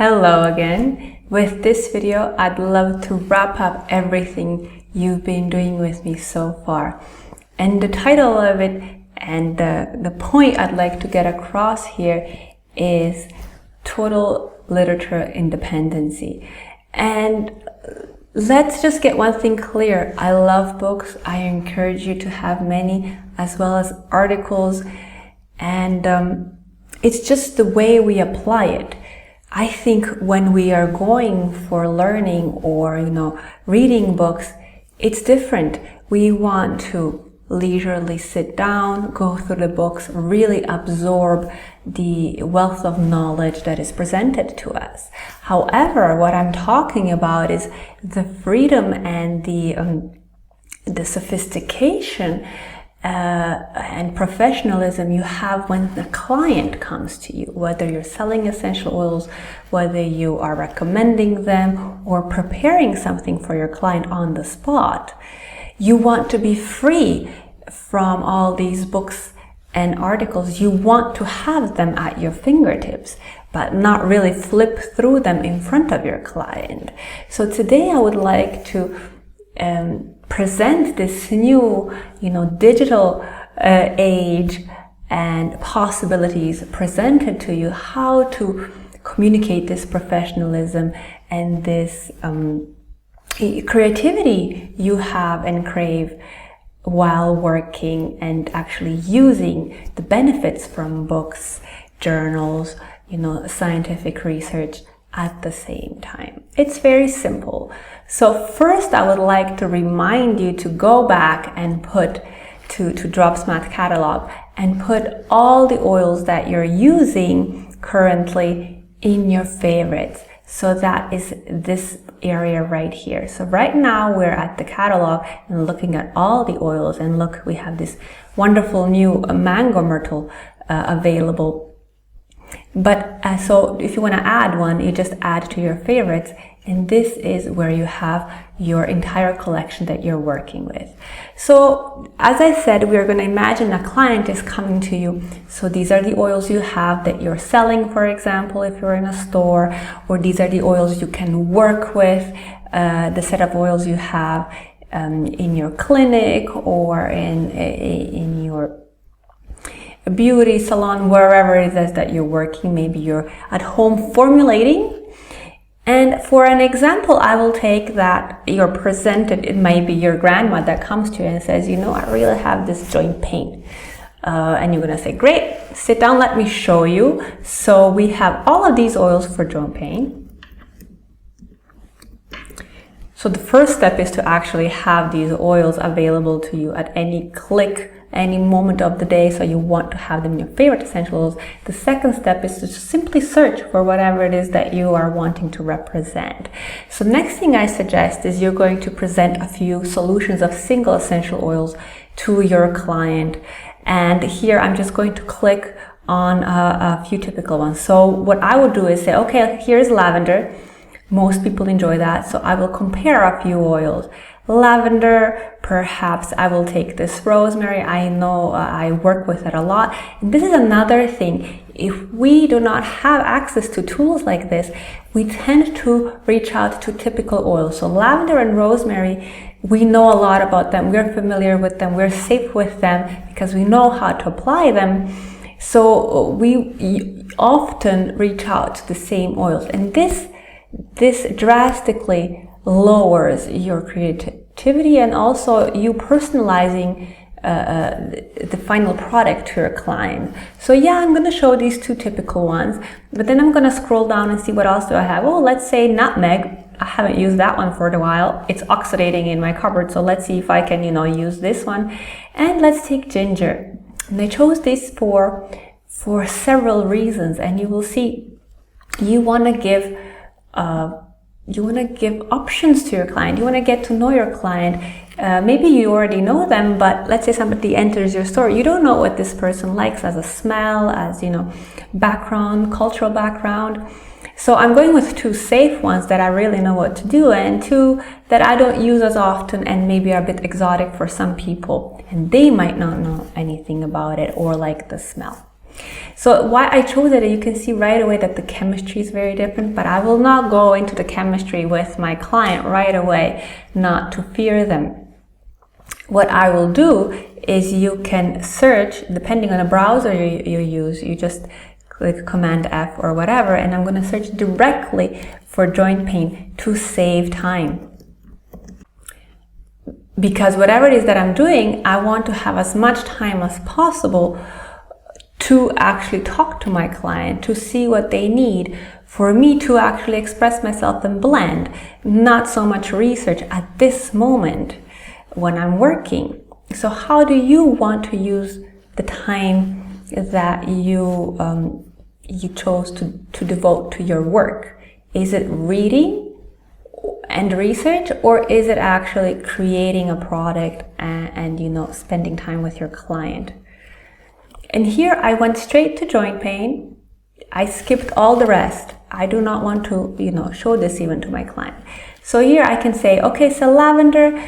Hello again. With this video, I'd love to wrap up everything you've been doing with me so far. And the title of it and the point I'd like to get across here is total literature independency. And let's just get one thing clear. I love books. I encourage you to have many, as well as articles. And it's just the way we apply it. I think when we are going for learning or, reading books, it's different. We want to leisurely sit down, go through the books, really absorb the wealth of knowledge that is presented to us. However, what I'm talking about is the freedom and the sophistication and professionalism you have when the client comes to you, whether you're selling essential oils, whether you are recommending them or preparing something for your client on the spot. You want to be free from all these books and articles. You want to have them at your fingertips, but not really flip through them in front of your client. So today I would like to present this new, digital age and possibilities presented to you, how to communicate this professionalism and this creativity you have and crave while working and actually using the benefits from books, journals, scientific research at the same time. It's very simple. So first I would like to remind you to go back and put to Dropsmart catalog and put all the oils that you're using currently in your favorites. So that is this area right here. So right now we're at the catalog and looking at all the oils, and look, we have this wonderful new mango myrtle available. But so if you want to add one, you just add to your favorites, and this is where you have your entire collection that you're working with. So as I said, we're going to imagine a client is coming to you. So these are the oils you have that you're selling, for example, if you're in a store, or these are the oils you can work with, the set of oils you have in your clinic or in your beauty salon, wherever it is that you're working. Maybe you're at home formulating. And for an example, I will take that you're presented, it might be your grandma that comes to you and says, I really have this joint pain. And you're going to say, great, sit down, let me show you. So we have all of these oils for joint pain. So the first step is to actually have these oils available to you at any click, any moment of the day. So you want to have them in your favorite essential oils. The second step is to simply search for whatever it is that you are wanting to represent. So next thing I suggest is you're going to present a few solutions of single essential oils to your client. And here I'm just going to click on a few typical ones. So what I would do is say, okay, here's lavender. Most people enjoy that. So I will compare a few oils. Lavender, perhaps I will take this rosemary. I know I work with it a lot. And this is another thing. If we do not have access to tools like this, we tend to reach out to typical oils. So lavender and rosemary, we know a lot about them. We're familiar with them. We're safe with them because we know how to apply them. So we often reach out to the same oils. And this drastically lowers your creativity and also you personalizing the final product to your client. So yeah, I'm going to show these two typical ones, but then I'm going to scroll down and see what else do I have. Oh, let's say nutmeg. I haven't used that one for a while. It's oxidating in my cupboard, so let's see if I can, use this one. And let's take ginger. And I chose this for several reasons, and you will see you want to give options to your client. You want to get to know your client. Maybe you already know them, but let's say somebody enters your store. You don't know what this person likes as a smell, as background, cultural background. So I'm going with two safe ones that I really know what to do, and two that I don't use as often and maybe are a bit exotic for some people, and they might not know anything about it or like the smell. So why I chose it, you can see right away that the chemistry is very different, but I will not go into the chemistry with my client right away, not to fear them. What I will do is you can search, depending on the browser you use, you just click Command F or whatever, and I'm going to search directly for joint pain to save time. Because whatever it is that I'm doing, I want to have as much time as possible to actually talk to my client, to see what they need, for me to actually express myself and blend, not so much research at this moment when I'm working. So how do you want to use the time that you chose to devote to your work? Is it reading and research, or is it actually creating a product and spending time with your client? And here I went straight to joint pain. I skipped all the rest. I do not want to show this even to my client. So here I can say, okay, so lavender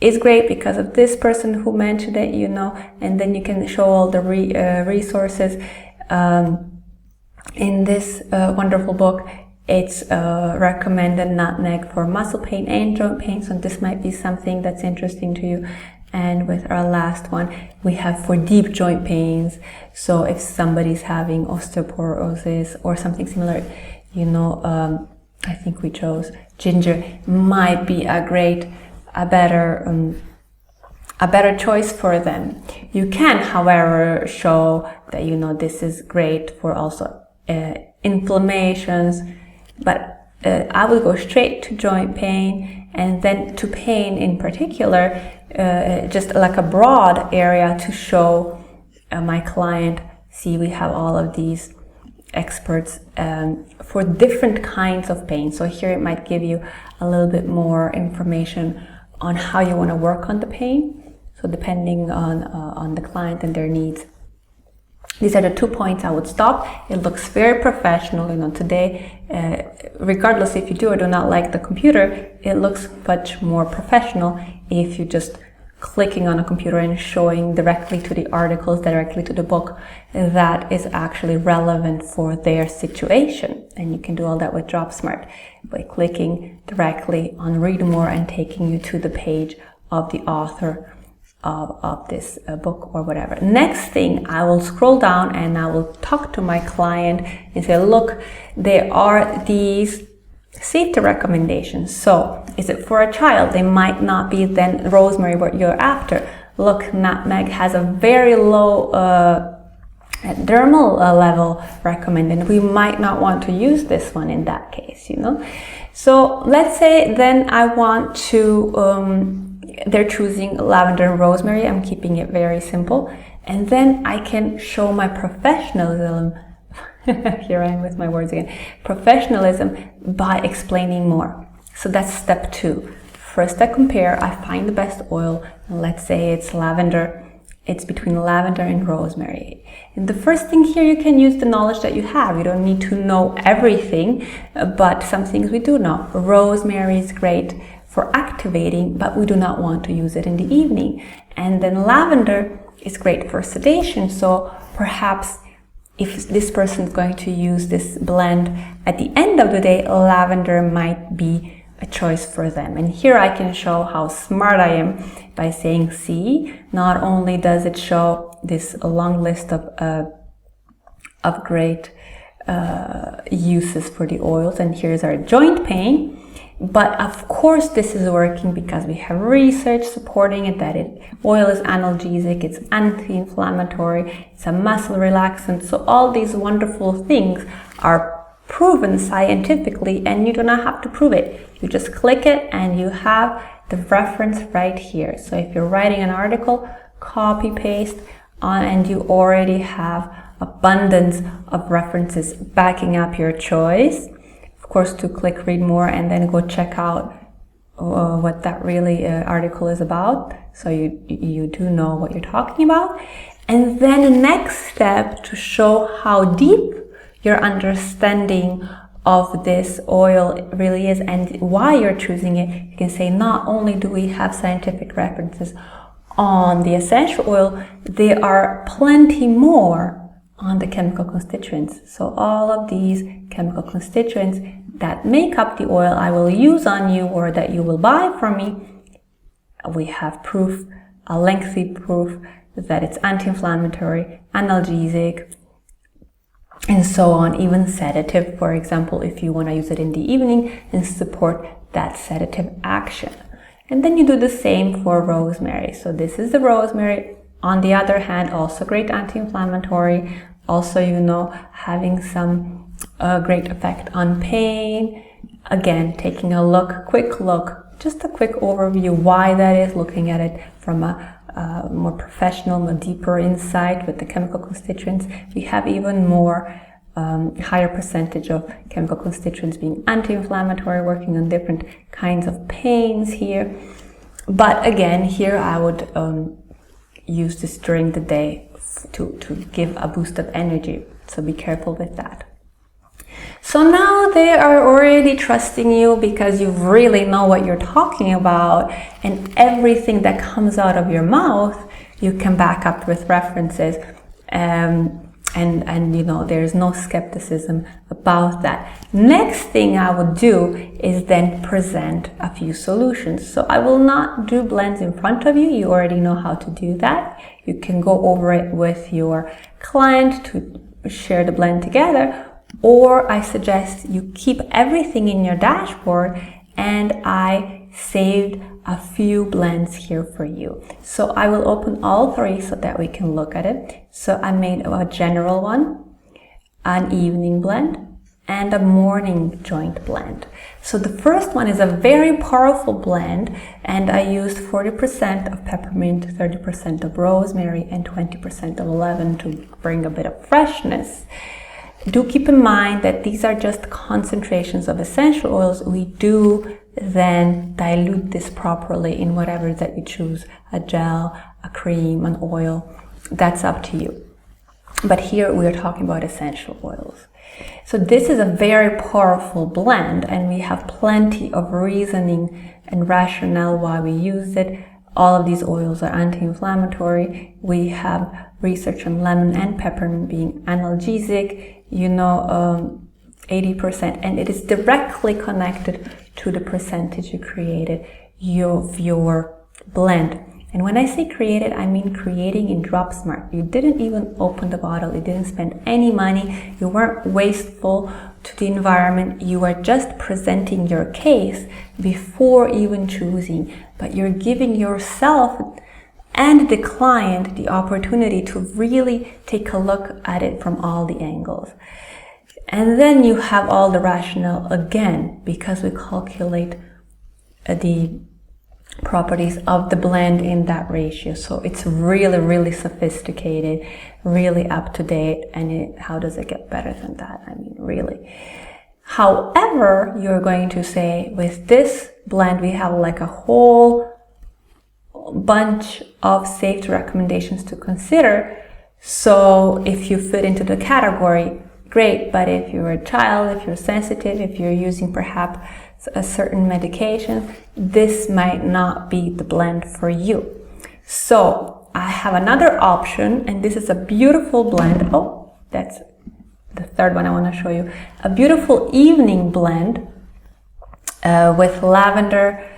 is great because of this person who mentioned it, and then you can show all the resources. In this wonderful book, it's recommended nutmeg for muscle pain and joint pain, so this might be something that's interesting to you. And with our last one, we have for deep joint pains. So if somebody's having osteoporosis or something similar, I think we chose ginger, might be a better choice for them. You can, however, show that this is great for also inflammations, but I will go straight to joint pain, and then to pain in particular, just like a broad area to show my client, see, we have all of these experts for different kinds of pain. So here it might give you a little bit more information on how you want to work on the pain. So depending on the client and their needs. These are the 2 points I would stop. It looks very professional, today, regardless if you do or do not like the computer, it looks much more professional if you just clicking on a computer and showing directly to the articles, directly to the book that is actually relevant for their situation. And you can do all that with Dropsmart by clicking directly on read more and taking you to the page of the author of this book or whatever. Next thing, I will scroll down and I will talk to my client and say, look, there are these safety recommendations. So is it for a child? They might not be then rosemary what you're after. Look, nutmeg has a very low dermal level recommended. We might not want to use this one in that case, So let's say then I want to they're choosing lavender and rosemary. I'm keeping it very simple. And then I can show my professionalism. Here I am with my words again. Professionalism by explaining more. So that's step 2. First I compare, I find the best oil. And let's say it's lavender. It's between lavender and rosemary. And the first thing here, you can use the knowledge that you have. You don't need to know everything, but some things we do know. Rosemary is great for activating, but we do not want to use it in the evening. And then lavender is great for sedation. So perhaps if this person is going to use this blend at the end of the day, lavender might be a choice for them. And here I can show how smart I am by saying, see, not only does it show this long list of great uses for the oils, and here's our joint pain. But of course this is working because we have research supporting it, that oil is analgesic, it's anti-inflammatory, it's a muscle relaxant. So all these wonderful things are proven scientifically, and you do not have to prove it. You just click it and you have the reference right here. So if you're writing an article, copy paste on, and you already have abundance of references backing up your choice. Of course, to click read more and then go check out what that really article is about, so you do know what you're talking about. And then the next step, to show how deep your understanding of this oil really is and why you're choosing it, you can say, not only do we have scientific references on the essential oil, there are plenty more on the chemical constituents. So all of these chemical constituents that make up the oil I will use on you or that you will buy from me, we have proof, a lengthy proof that it's anti-inflammatory, analgesic, and so on, even sedative, for example, if you want to use it in the evening and support that sedative action. And then you do the same for rosemary. So this is the rosemary. On the other hand, also great anti-inflammatory, also, you know, having some great effect on pain. Again, taking a look, quick look, just a quick overview why that is, looking at it from a more professional, more deeper insight with the chemical constituents. We have even more higher percentage of chemical constituents being anti-inflammatory, working on different kinds of pains here. But again, here I would use this during the day to give a boost of energy. So be careful with that. So now they are already trusting you because you really know what you're talking about, and everything that comes out of your mouth you can back up with references, and you know, there's no skepticism about that. Next thing I would do is then present a few solutions. So I will not do blends in front of you. You already know how to do that. You can go over it with your client to share the blend together, or I suggest you keep everything in your dashboard, and I saved a few blends here for you. So I will open all three so that we can look at it. So I made a general one, an evening blend, and a morning joint blend. So the first one is a very powerful blend, and I used 40% of peppermint, 30% of rosemary, and 20% of lavender to bring a bit of freshness. Do keep in mind that these are just concentrations of essential oils. We do then dilute this properly in whatever that you choose, a gel, a cream, an oil. That's up to you. But here we are talking about essential oils. So this is a very powerful blend, and we have plenty of reasoning and rationale why we use it. All of these oils are anti-inflammatory. We have research on lemon and peppermint being analgesic, 80%, and it is directly connected to the percentage you created of your blend. And when I say created, I mean creating in Dropsmart. You didn't even open the bottle, you didn't spend any money, you weren't wasteful to the environment, you are just presenting your case before even choosing, but you're giving yourself and the client the opportunity to really take a look at it from all the angles. And then you have all the rationale again, because we calculate the properties of the blend in that ratio. So it's really, really sophisticated, really up to date, and how does it get better than that? I mean, really. However, you're going to say, with this blend, we have like a whole bunch of safety recommendations to consider. So if you fit into the category, great, but if you're a child, if you're sensitive, if you're using perhaps a certain medication, this might not be the blend for you. So I have another option, and this is a beautiful blend. Oh, that's the third one I want to show you. A beautiful evening blend with lavender,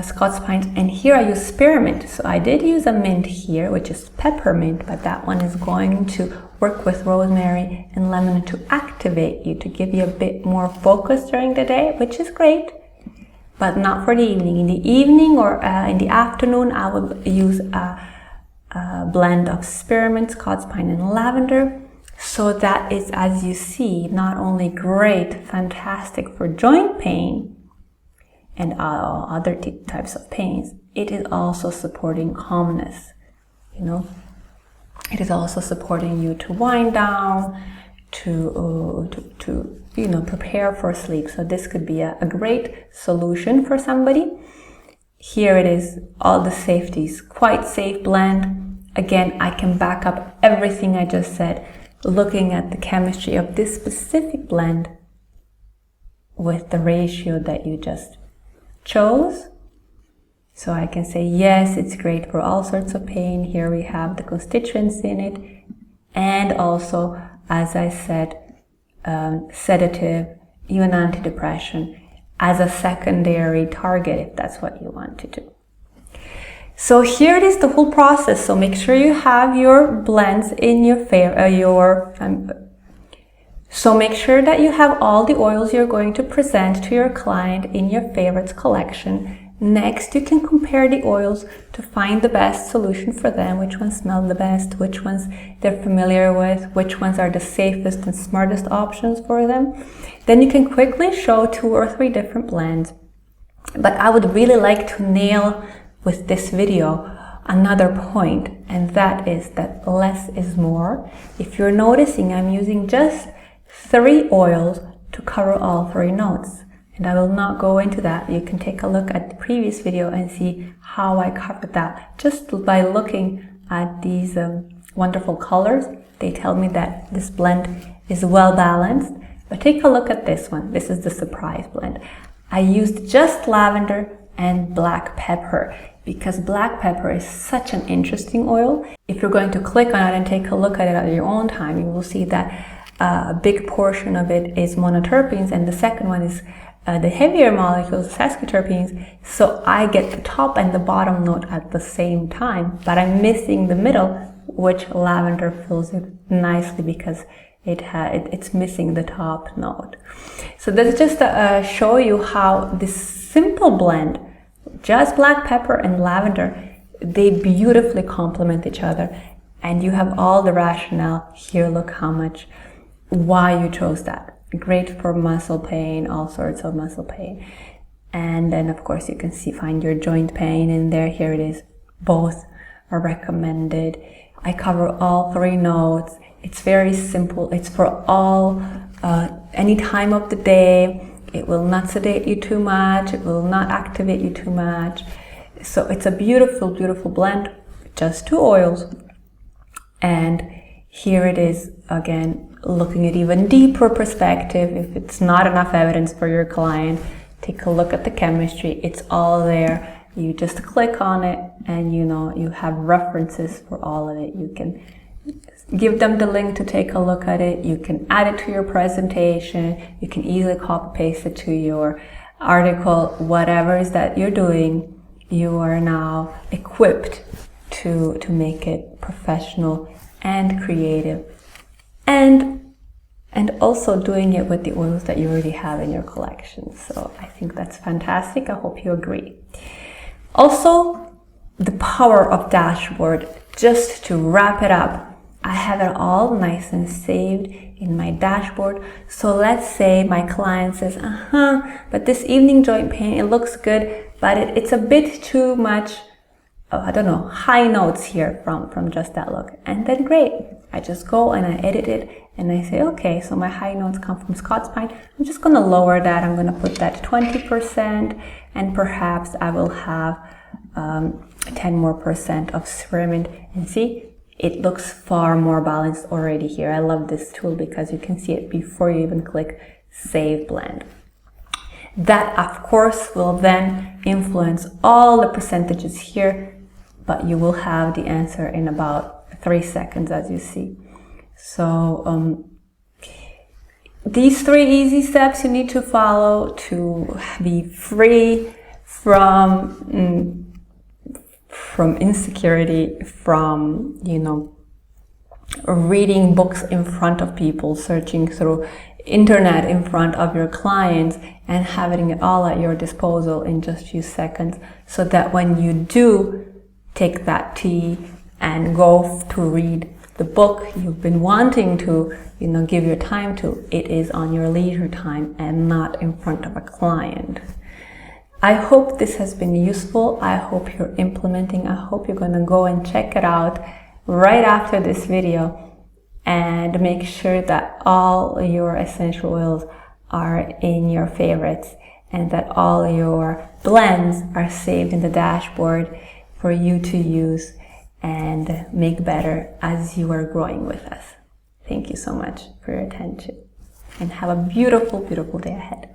Scots pines, and here I use spearmint. So I did use a mint here, which is peppermint, but that one is going to work with rosemary and lemon to activate you, to give you a bit more focus during the day, which is great, but not for the evening. In the evening or in the afternoon, I would use a blend of spearmint, Scots pine, and lavender. So that is, as you see, not only great, fantastic for joint pain and other types of pains, it is also supporting calmness, It is also supporting you to wind down, to prepare for sleep. So this could be a great solution for somebody. Here it is, all the safeties, quite safe blend. Again, I can back up everything I just said, looking at the chemistry of this specific blend with the ratio that you just chose. So I can say, yes, it's great for all sorts of pain. Here we have the constituents in it. and also, as I said, sedative, even antidepressant as a secondary target if that's what you want to do. So here it is, the whole process. So make sure you have your blends in your favor. So make sure that you have all the oils you're going to present to your client in your favorites collection. Next, you can compare the oils to find the best solution for them, which ones smell the best, which ones they're familiar with, which ones are the safest and smartest options for them. Then you can quickly show 2 or 3 different blends. But I would really like to nail with this video another point, and that is that less is more. If you're noticing, I'm using just 3 oils to cover all 3 notes. And I will not go into that. You can take a look at the previous video and see how I covered that. Just by looking at these wonderful colors, they tell me that this blend is well balanced. But take a look at this one. This is the surprise blend. I used just lavender and black pepper because black pepper is such an interesting oil. If you're going to click on it and take a look at it at your own time, you will see that a big portion of it is monoterpenes, and the second one is the heavier molecules, sesquiterpenes. So I get the top and the bottom note at the same time, but I'm missing the middle, which lavender fills it nicely because it's missing the top note. So this is just to show you how this simple blend, just black pepper and lavender, they beautifully complement each other, and you have all the rationale here. Look why you chose that. Great for muscle pain, all sorts of muscle pain. And then of course you can find your joint pain in there. Here it is. Both are recommended. I cover all 3 notes. It's very simple. It's for all, any time of the day. It will not sedate you too much. It will not activate you too much. So it's a beautiful, beautiful blend. Just 2 oils. And here it is again, looking at even deeper perspective. If it's not enough evidence for your client, take a look at the chemistry. It's all there. You just click on it and you have references for all of it. You can give them the link to take a look at it. You can add it to your presentation. You can easily copy paste it to your article. Whatever it is that you're doing, you are now equipped to make it professional and creative, and also doing it with the oils that you already have in your collection. So I think that's fantastic. I hope you agree. Also, the power of dashboard. Just to wrap it up, I have it all nice and saved in my dashboard. So let's say my client says, but this evening joint pain, it looks good, but it's a bit too much, high notes here from just that look. And then great, I just go and I edit it and I say, okay, so my high notes come from Scott's Pine. I'm just going to lower that. I'm going to put that 20%, and perhaps I will have 10% more of spearmint. And see, it looks far more balanced already here. I love this tool because you can see it before you even click Save Blend. That, of course, will then influence all the percentages here, but you will have the answer in about 3 seconds, as you see. So these 3 easy steps you need to follow to be free from insecurity, from reading books in front of people, searching through internet in front of your clients, and having it all at your disposal in just a few seconds, so that when you do take that tea and go to read the book you've been wanting to give your time to, it is on your leisure time and not in front of a client. I hope this has been useful. I hope you're implementing. I hope you're going to go and check it out right after this video, and make sure that all your essential oils are in your favorites, and that all your blends are saved in the dashboard for you to use and make better as you are growing with us. Thank you so much for your attention, and have a beautiful, beautiful day ahead.